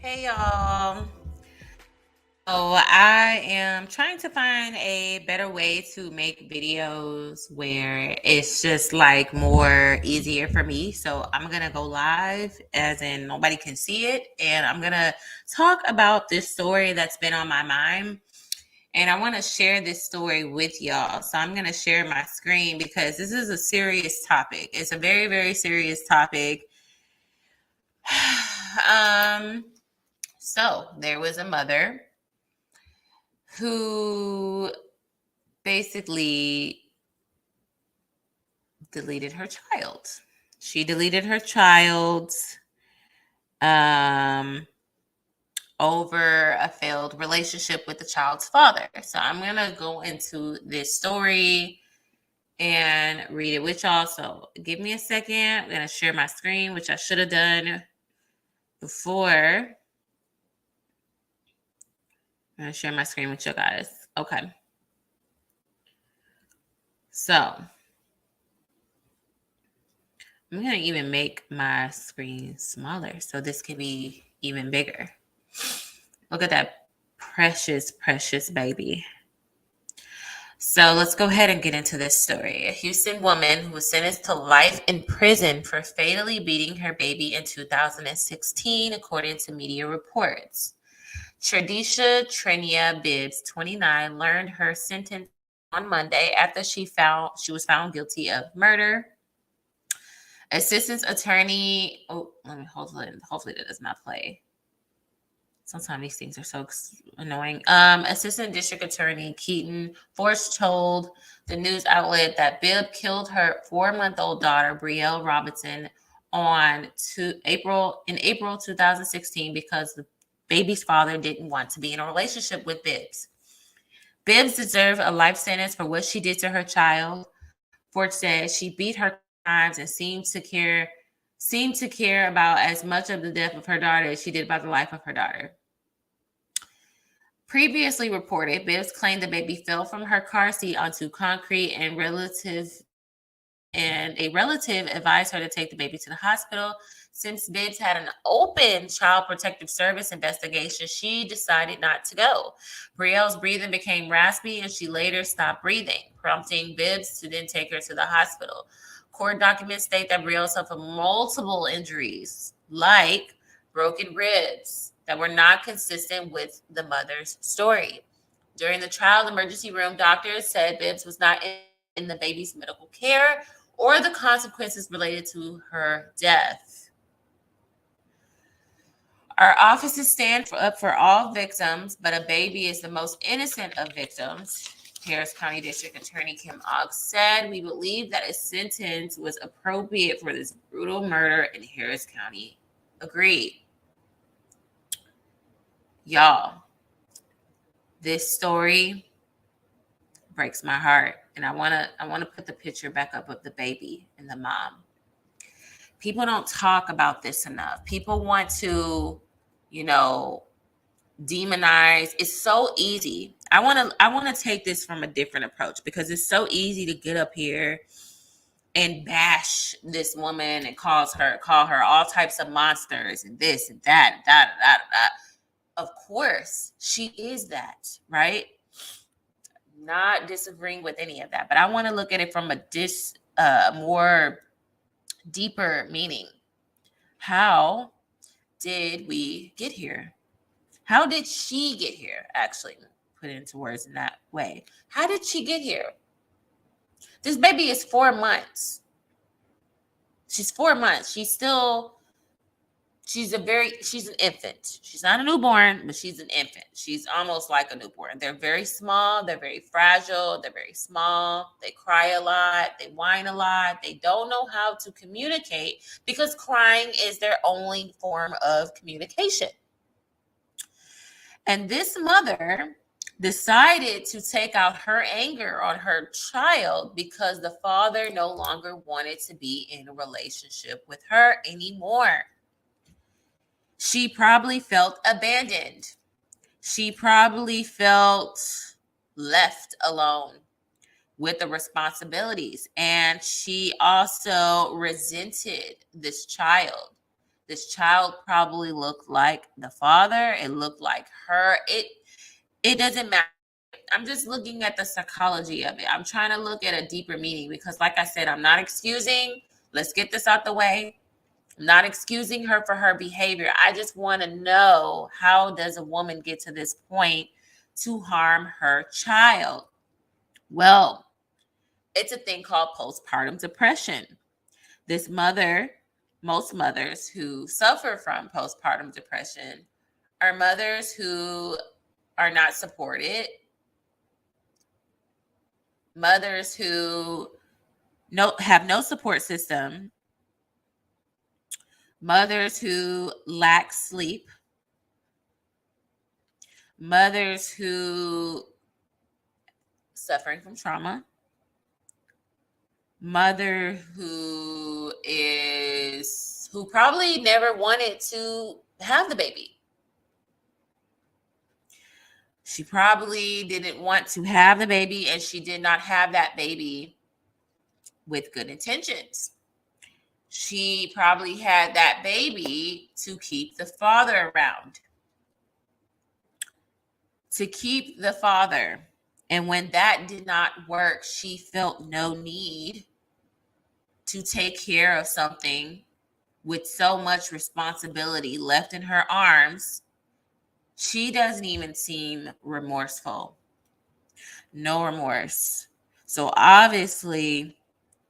Hey y'all. So I am trying to find a better way to make videos where it's just like more easier for me. So I'm gonna go live as in nobody can see it. And I'm gonna talk about this story that's been on my mind. And I want to share this story with y'all. So I'm gonna share my screen because this is a serious topic. It's a very, very serious topic. um So there was a mother who basically deleted her child. She deleted her child um, over a failed relationship with the child's father. So I'm going to go into this story and read it with y'all. So give me a second. I'm going to share my screen, which I should have done before. I'm going to share my screen with you guys. Okay. So I'm going to even make my screen smaller so this can be even bigger. Look at that precious, precious baby. So let's go ahead and get into this story. A Houston woman who was sentenced to life in prison for fatally beating her baby in 2016, according to media reports. Tradisha Trenia Bibbs, 29, learned her sentence on Monday after she was found guilty of murder. Assistant attorney, let me hopefully that does not play. Sometimes these things are so annoying. Assistant District Attorney Keaton Force told the news outlet that Bibb killed her 4-month-old daughter, Brielle Robinson, in April 2016 because the baby's father didn't want to be in a relationship with Bibbs. Bibbs deserved a life sentence for what she did to her child. Ford said she beat her times and seemed to care about as much of the death of her daughter as she did about the life of her daughter. Previously reported, Bibbs claimed the baby fell from her car seat onto concrete and a relative advised her to take the baby to the hospital. Since Bibbs had an open Child Protective Service investigation, she decided not to go. Brielle's breathing became raspy and she later stopped breathing, prompting Bibbs to then take her to the hospital. Court documents state that Brielle suffered multiple injuries, like broken ribs, that were not consistent with the mother's story. During the trial, the emergency room doctors said Bibbs was not in the baby's medical care or the consequences related to her death. Our offices stand up for all victims, but a baby is the most innocent of victims. Harris County District Attorney Kim Ogg said, "We believe that a sentence was appropriate for this brutal murder, and Harris County agreed." Y'all, this story breaks my heart, and I wanna put the picture back up of the baby and the mom. People don't talk about this enough. People want to, demonize. It's so easy. I want to take this from a different approach because it's so easy to get up here and bash this woman and call her all types of monsters and this and that and that and that and that. Of course, she is that, right? Not disagreeing with any of that, but I want to look at it from a more deeper meaning. How did we get here? How did she get here? Actually, put it into words in that way. How did she get here? This baby is 4 months. She's 4 months. She's an infant. She's not a newborn, but she's an infant. She's almost like a newborn. They're very small. They're very fragile. They're very small. They cry a lot. They whine a lot. They don't know how to communicate because crying is their only form of communication. And this mother decided to take out her anger on her child because the father no longer wanted to be in a relationship with her anymore. She probably felt abandoned. She probably felt left alone with the responsibilities. And she also resented this child This child probably looked like the father. It looked like her. It doesn't matter. I'm just looking at the psychology of it. I'm trying to look at a deeper meaning because, like I said, I'm not excusing. Let's get this out the way. I'm not excusing her for her behavior. I just want to know, how does a woman get to this point to harm her child? Well, it's a thing called postpartum depression. This mother, most mothers who suffer from postpartum depression are mothers who are not supported, mothers who have no support system, mothers who lack sleep, mothers who suffering from trauma, mother who probably never wanted to have the baby. She probably didn't want to have the baby, and she did not have that baby with good intentions. She probably had that baby to keep the father around, to keep the father. And when that did not work, she felt no need to take care of something with so much responsibility left in her arms. She doesn't even seem remorseful. No remorse. So obviously,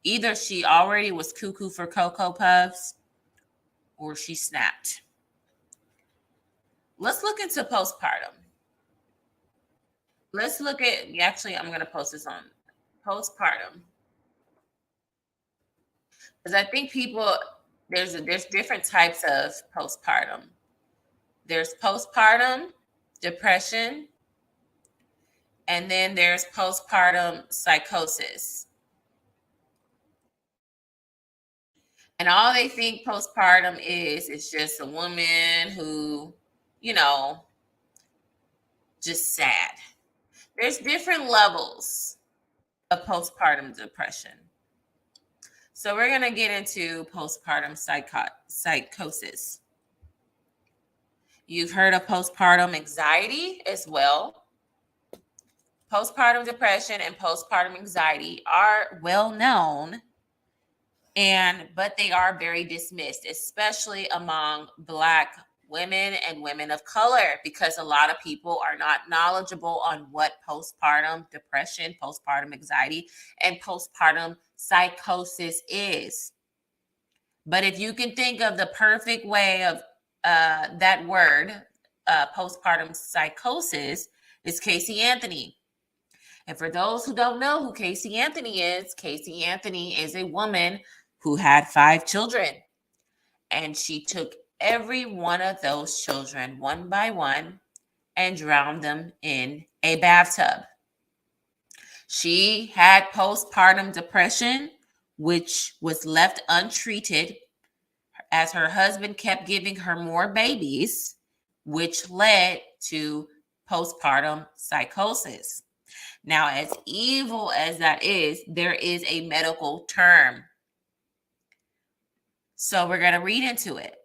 either she already was cuckoo for Cocoa Puffs or she snapped. Let's look into postpartum. Let's look at, actually, I'm going to post this on postpartum. Because I think people, there's different types of postpartum. There's postpartum depression, and then there's postpartum psychosis. And all they think postpartum is just a woman who, just sad. There's different levels of postpartum depression. So we're going to get into postpartum psychosis. You've heard of postpartum anxiety as well. Postpartum depression and postpartum anxiety are well known, but they are very dismissed, especially among Black women and women of color, because a lot of people are not knowledgeable on what postpartum depression, postpartum anxiety, and postpartum psychosis is. But if you can think of the perfect way of that word, postpartum psychosis, is Casey Anthony. And for those who don't know who Casey Anthony is a woman who had 5 children. And she took every one of those children one by one and drowned them in a bathtub. She had postpartum depression, which was left untreated as her husband kept giving her more babies, which led to postpartum psychosis. Now, as evil as that is, there is a medical term. So we're going to read into it.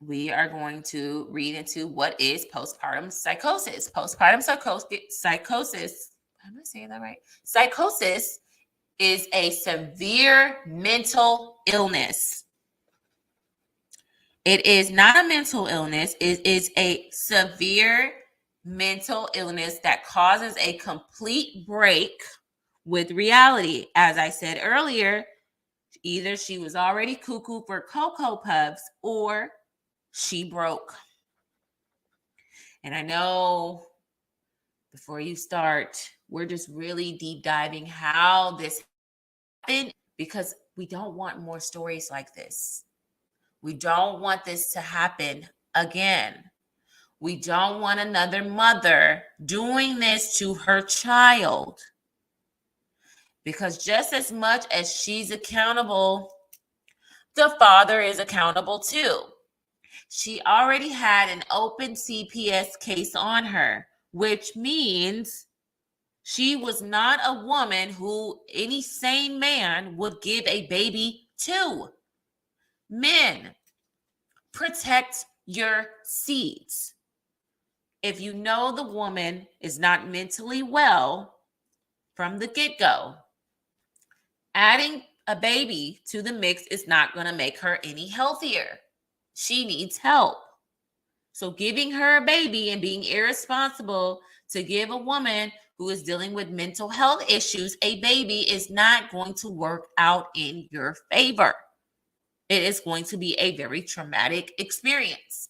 We are going to read into what is postpartum psychosis. Postpartum psychosis, am I saying that right? Psychosis is a severe mental illness. It is not a mental illness. It is a severe mental illness that causes a complete break with reality. As I said earlier, either she was already cuckoo for Cocoa Puffs or she broke. And I know before you start, we're just really deep diving how this happened, because we don't want more stories like this. We don't want this to happen again. We don't want another mother doing this to her child. Because just as much as she's accountable, the father is accountable too. She already had an open CPS case on her, which means she was not a woman who any sane man would give a baby to. Men, protect your seeds. If you know the woman is not mentally well from the get-go, adding a baby to the mix is not going to make her any healthier. She needs help. So giving her a baby and being irresponsible to give a woman who is dealing with mental health issues a baby is not going to work out in your favor. It is going to be a very traumatic experience.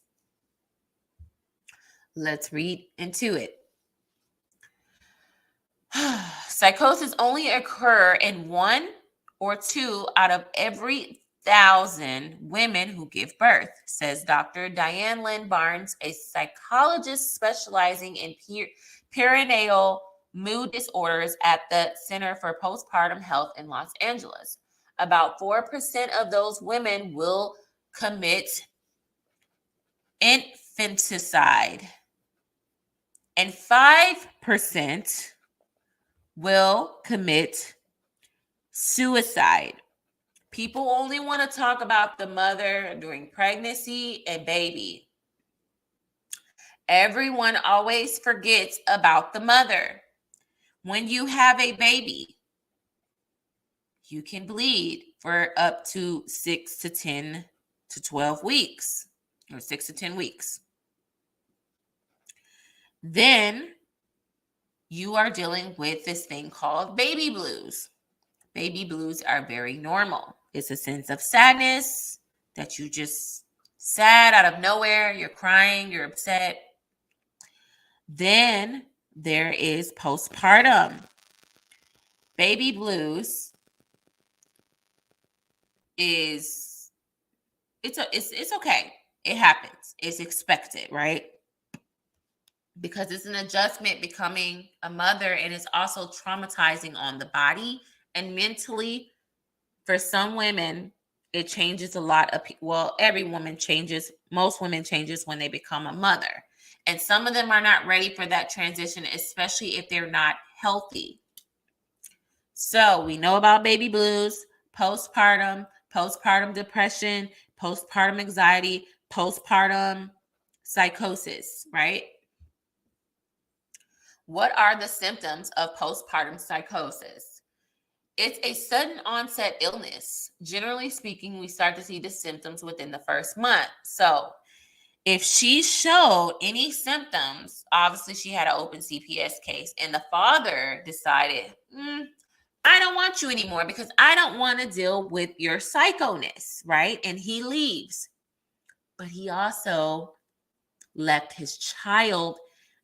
Let's read into it. Psychosis only occur in 1 or 2 out of every 1,000 women who give birth, says Dr. Diane Lynn Barnes, a psychologist specializing in perinatal mood disorders at the Center for Postpartum Health in Los Angeles. About 4% of those women will commit infanticide, and 5% will commit suicide. People only want to talk about the mother during pregnancy and baby. Everyone always forgets about the mother. When you have a baby, you can bleed for up to 6 to 10 to 12 weeks, or 6 to 10 weeks. Then you are dealing with this thing called baby blues. Baby blues are very normal. It's a sense of sadness that you just sad out of nowhere. You're crying, you're upset. Then there is postpartum. Baby blues it's okay. It happens. It's expected, right? Because it's an adjustment becoming a mother, and it's also traumatizing on the body and mentally. For some women, it changes a lot of people. Well, every woman changes. Most women changes when they become a mother. And some of them are not ready for that transition, especially if they're not healthy. So we know about baby blues, postpartum depression, postpartum anxiety, postpartum psychosis, right? What are the symptoms of postpartum psychosis? It's a sudden onset illness. Generally speaking, we start to see the symptoms within the first month. So if she showed any symptoms, obviously she had an open CPS case, and the father decided, I don't want you anymore because I don't want to deal with your psychoness, right? And he leaves. But he also left his child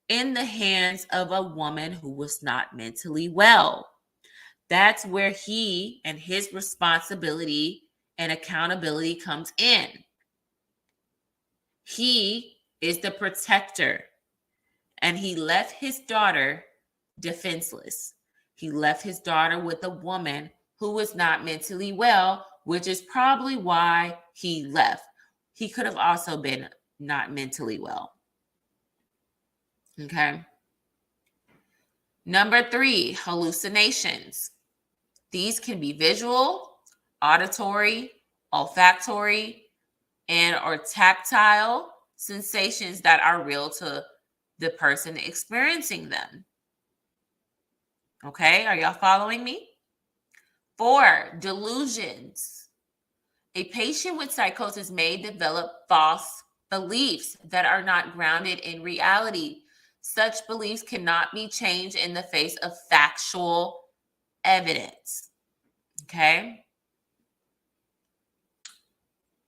in the hands of a woman who was not mentally well. That's where he and his responsibility and accountability comes in. He is the protector, and he left his daughter defenseless. He left his daughter with a woman who was not mentally well, which is probably why he left. He could have also been not mentally well. Okay. Number 3, hallucinations. These can be visual, auditory, olfactory, and or tactile sensations that are real to the person experiencing them. Okay, are y'all following me? 4, delusions. A patient with psychosis may develop false beliefs that are not grounded in reality. Such beliefs cannot be changed in the face of factual evidence. Okay.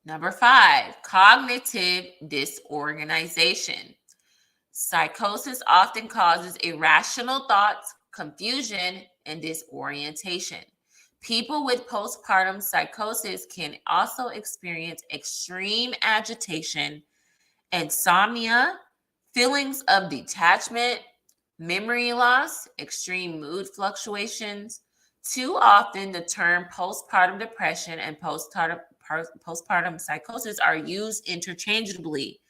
Number 5, cognitive disorganization. Psychosis often causes irrational thoughts, confusion, and disorientation. People with postpartum psychosis can also experience extreme agitation, insomnia, feelings of detachment, memory loss, extreme mood fluctuations. Too often, the term postpartum depression and postpartum psychosis are used interchangeably,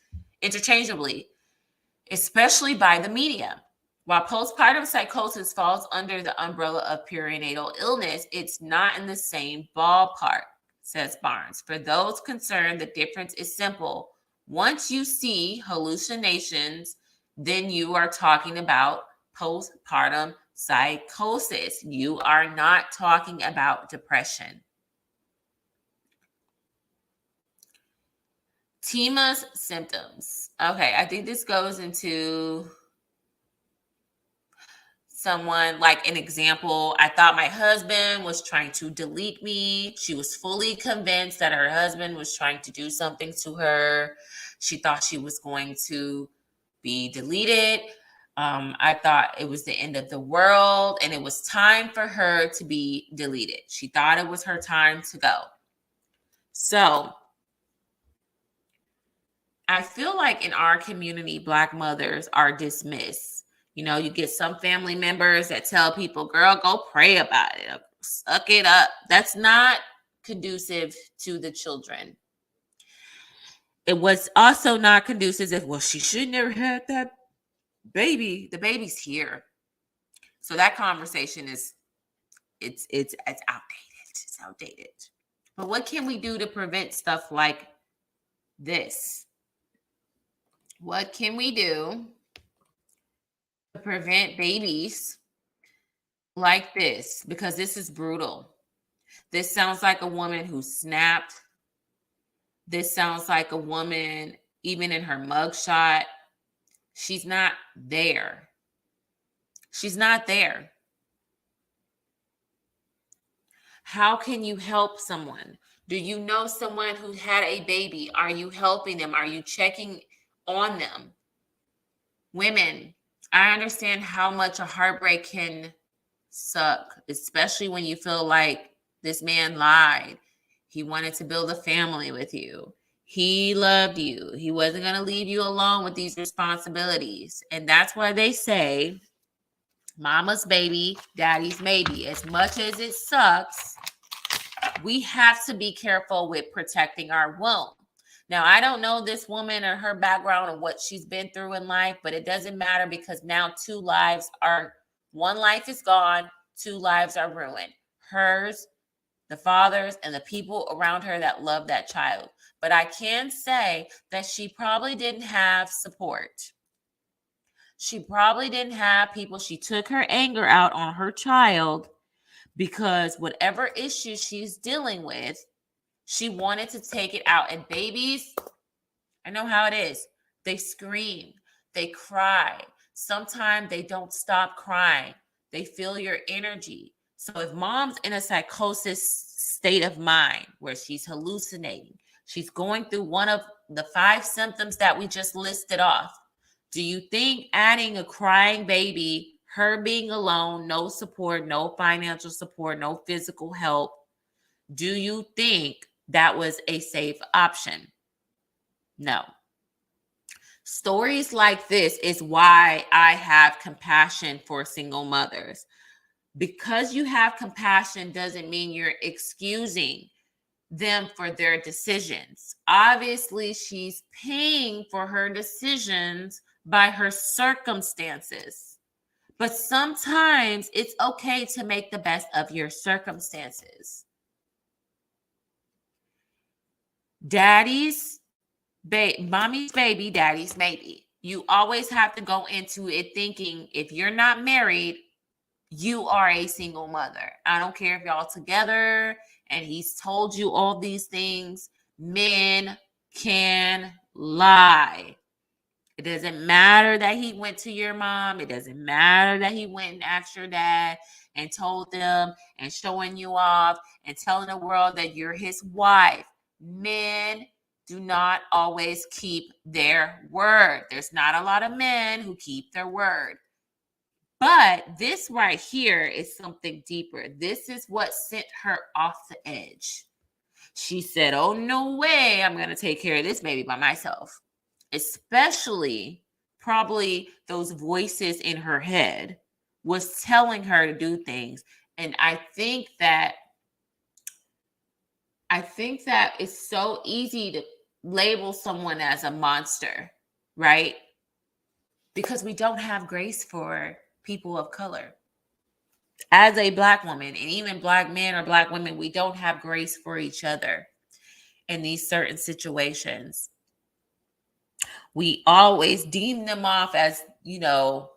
especially by the media. While postpartum psychosis falls under the umbrella of perinatal illness, it's not in the same ballpark. says Barnes. For those concerned, the difference is simple. Once you see hallucinations, then you are talking about postpartum psychosis. You are not talking about depression. Tima's symptoms. Okay, I think this goes into someone like an example. I thought my husband was trying to delete me. She was fully convinced that her husband was trying to do something to her. She thought she was going to be deleted. I thought it was the end of the world and it was time for her to be deleted. She thought it was her time to go. So I feel like in our community, Black mothers are dismissed. You know, you get some family members that tell people, girl, go pray about it, suck it up. That's not conducive to the children. It was also not conducive if, well, she should never had that baby. The baby's here. So that conversation is, it's outdated. It's outdated. But what can we do to prevent stuff like this? What can we do to prevent babies like this? Because this is brutal. This sounds like a woman who snapped. This sounds like a woman, even in her mugshot, she's not there. She's not there. How can you help someone? Do you know someone who had a baby? Are you helping them? Are you checking on them? Women, I understand how much a heartbreak can suck, especially when you feel like this man lied. He wanted to build a family with you. He loved you. He wasn't going to leave you alone with these responsibilities. And that's why they say mama's baby, daddy's maybe. As much as it sucks, we have to be careful with protecting our womb. Now, I don't know this woman or her background and what she's been through in life, but it doesn't matter because now one life is gone, 2 lives are ruined. Hers, the father's, and the people around her that love that child. But I can say that she probably didn't have support. She probably didn't have people. She took her anger out on her child because whatever issues she's dealing with, she wanted to take it out. And babies, I know how it is. They scream, they cry. Sometimes they don't stop crying. They feel your energy. So if mom's in a psychosis state of mind where she's hallucinating, she's going through one of the 5 symptoms that we just listed off, do you think adding a crying baby, her being alone, no support, no financial support, no physical help, do you think that was a safe option? No. Stories like this is why I have compassion for single mothers. Because you have compassion doesn't mean you're excusing them for their decisions. Obviously, she's paying for her decisions by her circumstances. But sometimes it's okay to make the best of your circumstances. Mommy's baby, daddy's maybe. You always have to go into it thinking if you're not married, you are a single mother. I don't care if y'all together and he's told you all these things. Men can lie. It doesn't matter that he went to your mom. It doesn't matter that he went and asked your dad and told them and showing you off and telling the world that you're his wife. Men do not always keep their word. There's not a lot of men who keep their word. But this right here is something deeper. This is what sent her off the edge. She said, oh, no way I'm going to take care of this baby by myself. Especially probably those voices in her head was telling her to do things. And I think that it's so easy to label someone as a monster, right? Because we don't have grace for people of color. As a Black woman, and even Black men or Black women, we don't have grace for each other in these certain situations. We always deem them off as, evil,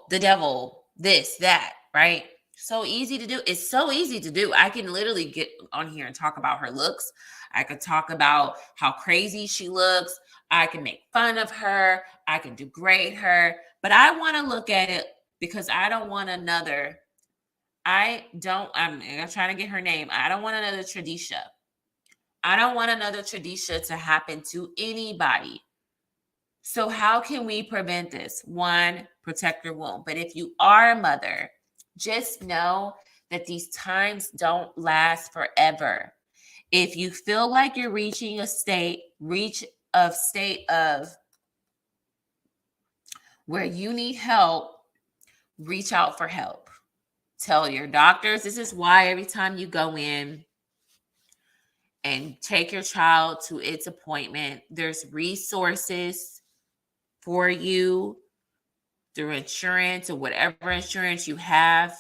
the devil, this, that, right? So easy to do. It's so easy to do. I can literally get on here and talk about her looks. I could talk about how crazy she looks. I can make fun of her. I can degrade her. But I want to look at it because I don't want another. I'm trying to get her name. I don't want another Tradisha. I don't want another Tradisha to happen to anybody. So how can we prevent this? One, protect your womb. But if you are a mother, just know that these times don't last forever. If you feel like you're reaching a state of where you need help, reach out for help. Tell your doctors. This is why every time you go in and take your child to its appointment, there's resources for you through insurance or whatever insurance you have.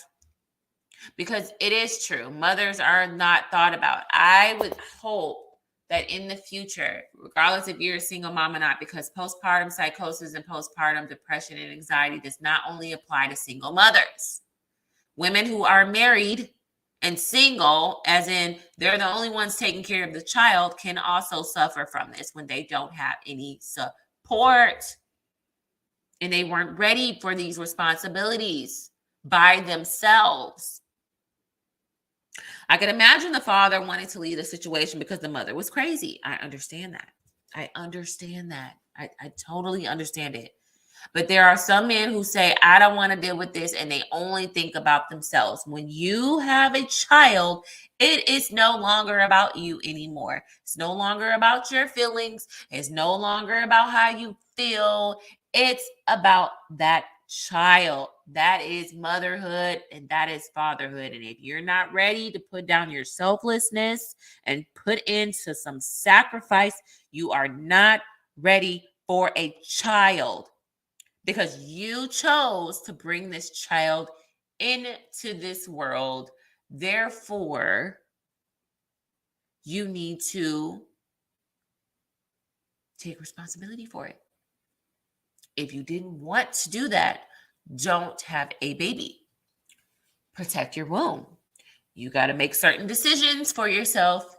Because it is true, mothers are not thought about. I would hope that in the future, regardless if you're a single mom or not, because postpartum psychosis and postpartum depression and anxiety does not only apply to single mothers. Women who are married and single, as in they're the only ones taking care of the child, can also suffer from this when they don't have any support and they weren't ready for these responsibilities by themselves. I can imagine the father wanting to leave the situation because the mother was crazy. I understand that. I totally understand it. But there are some men who say, I don't want to deal with this, and they only think about themselves. When you have a child, it is no longer about you anymore. It's no longer about your feelings. It's no longer about how you feel. It's about that child. That is motherhood and that is fatherhood. And if you're not ready to put down your selflessness and put into some sacrifice, you are not ready for a child. Because you chose to bring this child into this world. Therefore, you need to take responsibility for it. If you didn't want to do that, don't have a baby. Protect your womb. You got to make certain decisions for yourself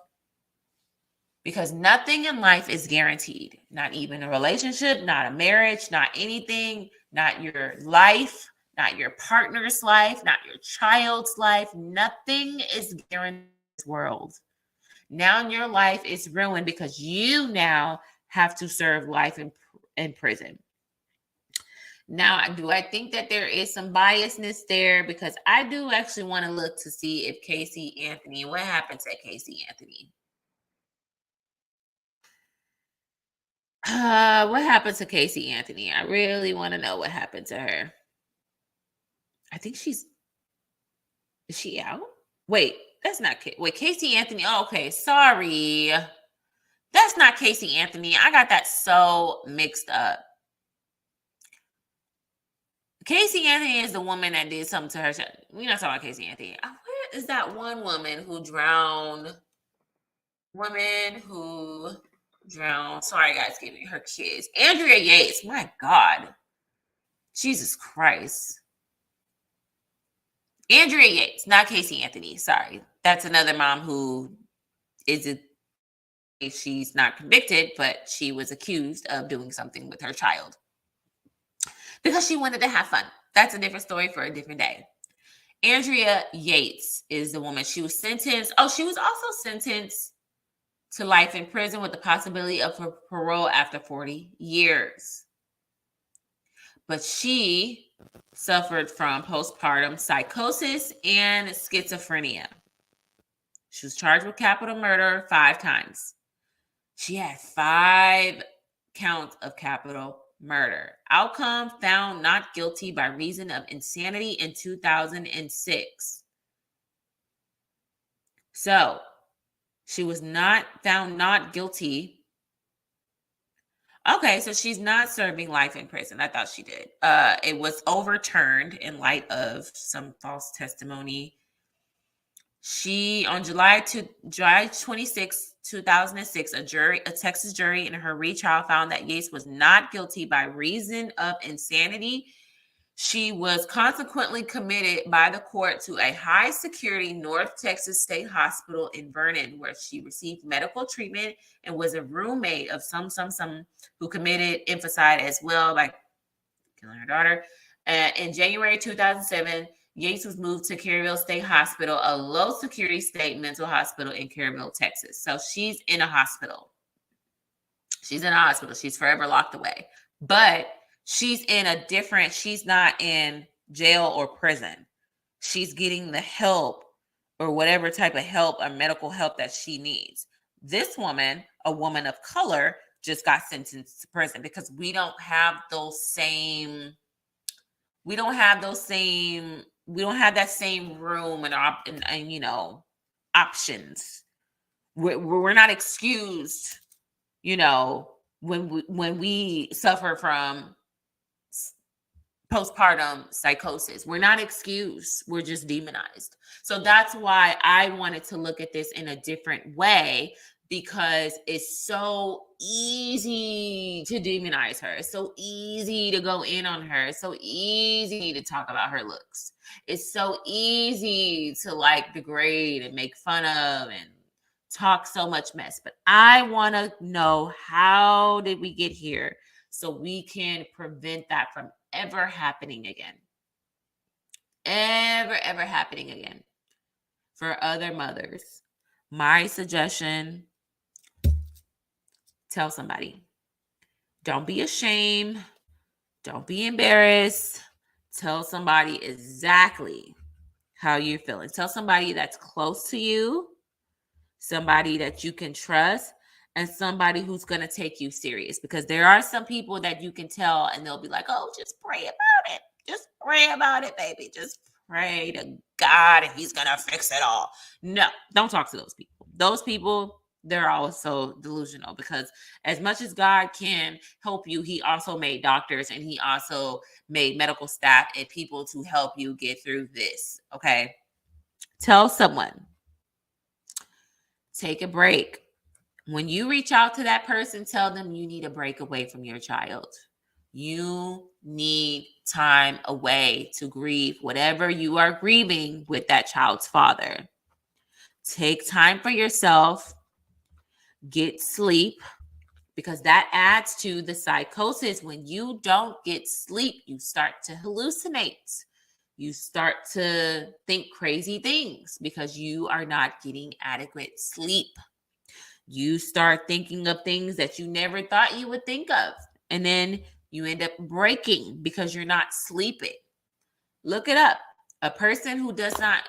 because nothing in life is guaranteed. Not even a relationship, not a marriage, not anything, not your life, not your partner's life, not your child's life. Nothing is guaranteed in this world. Now your life is ruined because you now have to serve life in prison. Now, do I think that there is some biasness there? Because I do actually want to look to see if Casey Anthony, what happened to Casey Anthony? What happened to Casey Anthony? I really want to know what happened to her. I think is she out? Wait, that's not, wait, Casey Anthony. Oh, okay, sorry. That's not Casey Anthony. I got that so mixed up. Casey Anthony is the woman that did something to her. We're not talking about Casey Anthony. Where is that one woman who drowned? Woman who drowned. Sorry, guys, giving her kids. Andrea Yates. My God. Jesus Christ. Andrea Yates, not Casey Anthony. Sorry. That's another mom who she's not convicted, but she was accused of doing something with her child because she wanted to have fun. That's a different story for a different day. Andrea Yates is the woman. She was sentenced. Oh, she was also sentenced to life in prison with the possibility of parole after 40 years. But she suffered from postpartum psychosis and schizophrenia. She was charged with capital murder 5 times. She had 5 counts of capital murder. Outcome: found not guilty by reason of insanity in 2006. So she was not found not guilty Okay, so she's not serving life in prison. I thought she did. It was overturned in light of some false testimony. She on July 26, 2006, a Texas jury in her retrial found that Yates was not guilty by reason of insanity. She was consequently committed by the court to a high security North Texas State Hospital in Vernon, where she received medical treatment and was a roommate of some who committed infanticide as well by killing her daughter. In January 2007, Yates was moved to Kerrville State Hospital, a low security state mental hospital in Kerrville, Texas. So she's in a hospital. She's in a hospital. She's forever locked away. But she's not in jail or prison. She's getting the help or whatever type of help or medical help that she needs. This woman, a woman of color, just got sentenced to prison because we don't have that same room and options. We're not excused, when we suffer from postpartum psychosis. We're not excused. We're just demonized. So that's why I wanted to look at this in a different way, because it's so easy to demonize her. It's so easy to go in on her. It's so easy to talk about her looks. It's so easy to degrade and make fun of and talk so much mess. But I want to know, how did we get here so we can prevent that from ever happening again. Ever happening again. For other mothers, my suggestion, tell somebody. Don't be ashamed. Don't be embarrassed. Tell somebody exactly how you're feeling. Tell somebody that's close to you, somebody that you can trust, and somebody who's going to take you serious. Because there are some people that you can tell and they'll be like, oh, just pray about it. Just pray about it, baby. Just pray to God and he's going to fix it all. No, don't talk to those people. Those people, they're also delusional, because as much as God can help you, he also made doctors and he also made medical staff and people to help you get through this. Okay. Tell someone. Take a break. When you reach out to that person, tell them you need a break away from your child. You need time away to grieve whatever you are grieving with that child's father. Take time for yourself. Get sleep, because that adds to the psychosis. When you don't get sleep, you start to hallucinate. You start to think crazy things because you are not getting adequate sleep. You start thinking of things that you never thought you would think of. And then you end up breaking because you're not sleeping. Look it up. A person who does not,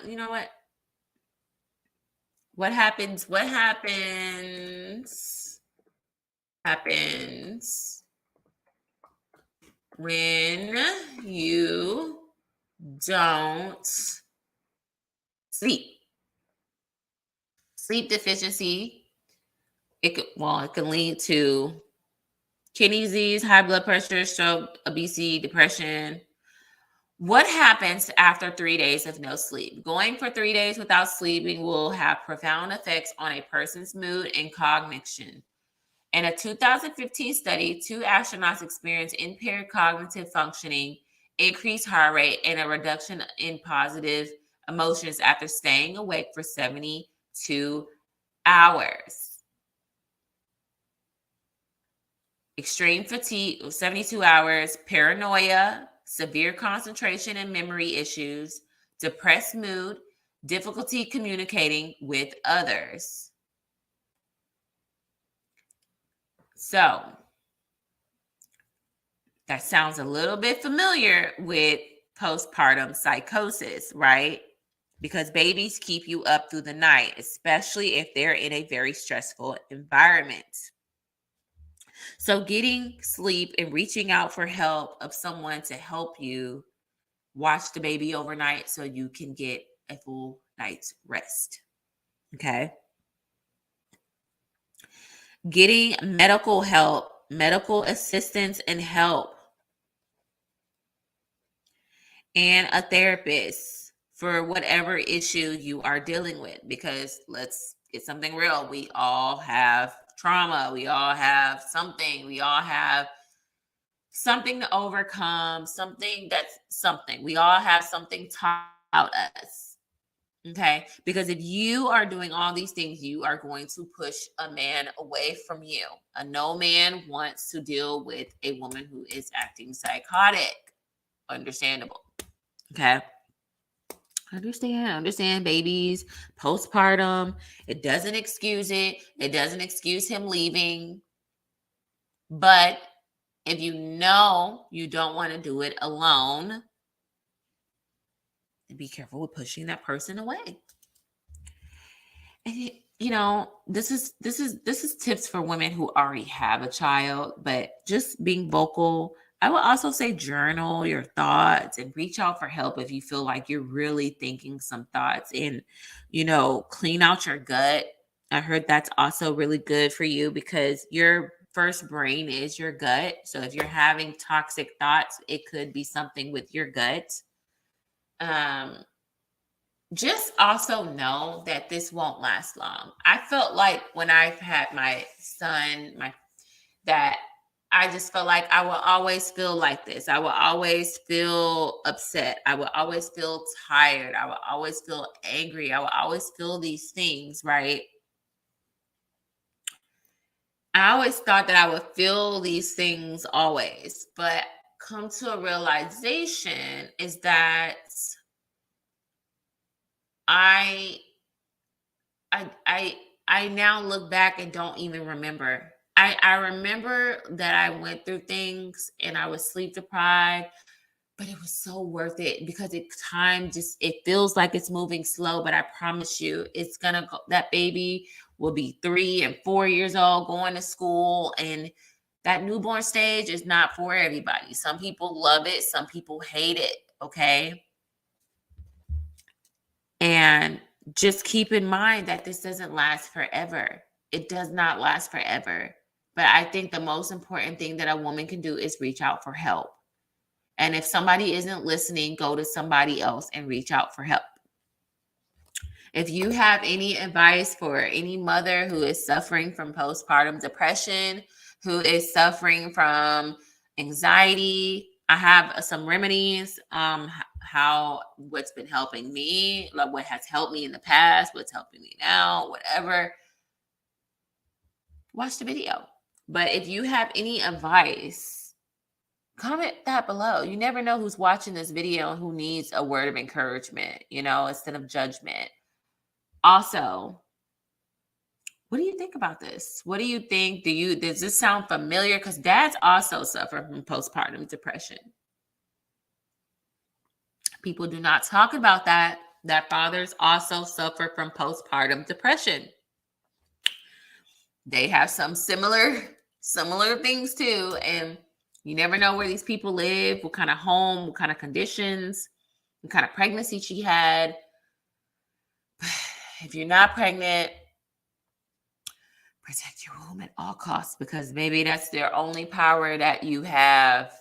what happens when you don't sleep. Sleep deficiency. It can lead to kidney disease, high blood pressure, stroke, obesity, depression. What happens after 3 days of no sleep? Going for 3 days without sleeping will have profound effects on a person's mood and cognition. In a 2015 study, 2 astronauts experienced impaired cognitive functioning, increased heart rate, and a reduction in positive emotions after staying awake for 72 hours. Extreme fatigue, 72 hours, paranoia, severe concentration and memory issues, depressed mood, difficulty communicating with others. So that sounds a little bit familiar with postpartum psychosis, right? Because babies keep you up through the night, especially if they're in a very stressful environment. So getting sleep and reaching out for help of someone to help you watch the baby overnight so you can get a full night's rest. Okay. Getting medical help medical assistance and help, and a therapist for whatever issue you are dealing with. Because let's get something real. We all have trauma. We all have something. We all have something to overcome, something. We all have something taught us. Okay. Because if you are doing all these things, you are going to push a man away from you. No man wants to deal with a woman who is acting psychotic. Understandable. Okay. Understand, babies, postpartum. It doesn't excuse it. It doesn't excuse him leaving. But if you know you don't want to do it alone, be careful with pushing that person away. And this is tips for women who already have a child, but just being vocal. I would also say journal your thoughts and reach out for help if you feel like you're really thinking some thoughts, and clean out your gut. I heard that's also really good for you because your first brain is your gut. So if you're having toxic thoughts, it could be something with your gut. Just also know that this won't last long. I felt like when I've had my son, that I just felt like I will always feel like this. I will always feel upset. I will always feel tired. I will always feel angry. I will always feel these things, right? I always thought that I would feel these things always, but come to a realization is that I now look back and don't even remember. I remember that I went through things and I was sleep deprived, but it was so worth it because it feels like it's moving slow, but I promise you it's gonna go. That baby will be 3 and 4 years old going to school, and that newborn stage is not for everybody. Some people love it, some people hate it, okay? And just keep in mind that this doesn't last forever. It does not last forever. But I think the most important thing that a woman can do is reach out for help. And if somebody isn't listening, go to somebody else and reach out for help. If you have any advice for any mother who is suffering from postpartum depression, who is suffering from anxiety, I have some remedies, what's been helping me, like what has helped me in the past, what's helping me now, whatever. Watch the video. But if you have any advice, comment that below. You never know who's watching this video and who needs a word of encouragement, instead of judgment. Also, what do you think about this? What do you think? Does this sound familiar? Because dads also suffer from postpartum depression. People do not talk about that fathers also suffer from postpartum depression. They have some similar things too. And you never know where these people live, what kind of home, what kind of conditions, what kind of pregnancy she had. If you're not pregnant, protect your womb at all costs, because maybe that's their only power that you have.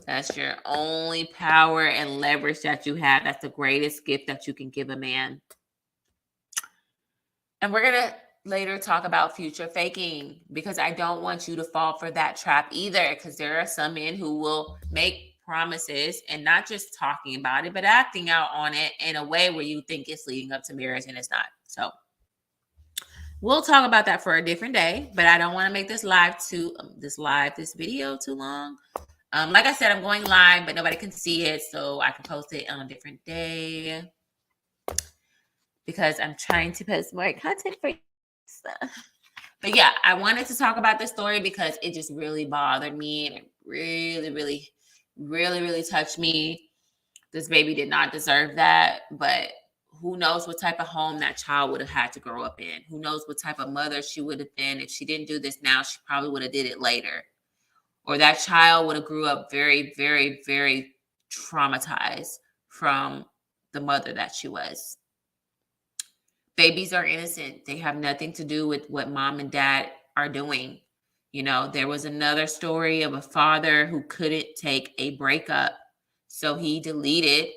That's your only power and leverage that you have. That's the greatest gift that you can give a man. And we're going to later talk about future faking, because I don't want you to fall for that trap either, because there are some men who will make promises and not just talking about it, but acting out on it in a way where you think it's leading up to marriage and it's not. So we'll talk about that for a different day, but I don't want to make this video too long. Like I said, I'm going live, but nobody can see it, so I can post it on a different day because I'm trying to post more content for you. But yeah, I wanted to talk about this story because it just really bothered me, and it really, really, really, really touched me. This baby did not deserve that, but who knows what type of home that child would have had to grow up in? Who knows what type of mother she would have been? If she didn't do this now, she probably would have did it later. Or that child would have grew up very, very, very traumatized from the mother that she was. Babies are innocent. They have nothing to do with what mom and dad are doing. You know, there was another story of a father who couldn't take a breakup. So he deleted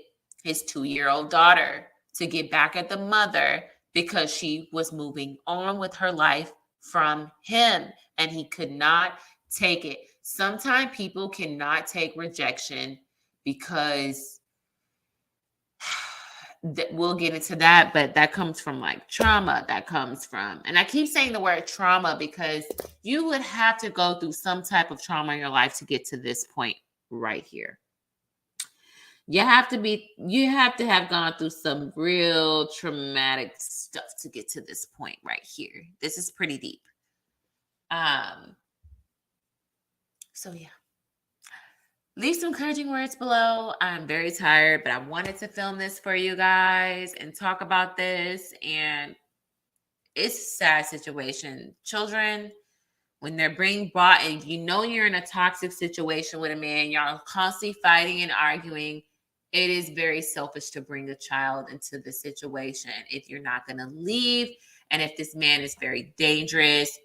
his 2-year-old daughter to get back at the mother because she was moving on with her life from him and he could not take it. Sometimes people cannot take rejection because we'll get into that, but that comes from like trauma. That comes from, and I keep saying the word trauma because you would have to go through some type of trauma in your life to get to this point right here. You have to have gone through some real traumatic stuff to get to this point right here. This is pretty deep. So yeah. Leave some encouraging words below. I'm very tired, but I wanted to film this for you guys and talk about this. And it's a sad situation. Children, when they're being brought in, you know you're in a toxic situation with a man, y'all constantly fighting and arguing. It is very selfish to bring a child into the situation if you're not going to leave. And if this man is very dangerous,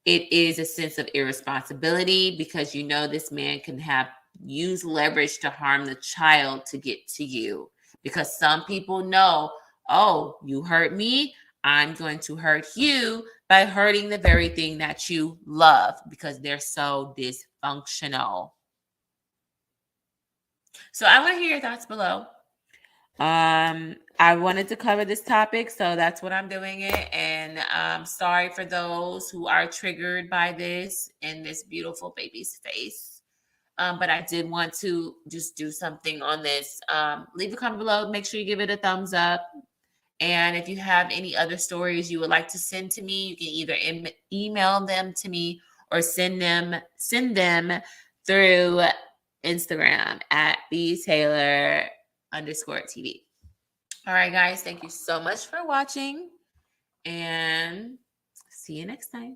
it is a sense of irresponsibility because you know this man can use leverage to harm the child to get to you. Because some people know, oh, you hurt me, I'm going to hurt you by hurting the very thing that you love because they're so dysfunctional. So I want to hear your thoughts below. I wanted to cover this topic, so that's what I'm doing it. And I'm sorry for those who are triggered by this in this beautiful baby's face. But I did want to just do something on this. Leave a comment below. Make sure you give it a thumbs up. And if you have any other stories you would like to send to me, you can either email them to me or send them through Instagram at btaylor_tv. All right, guys. Thank you so much for watching and see you next time.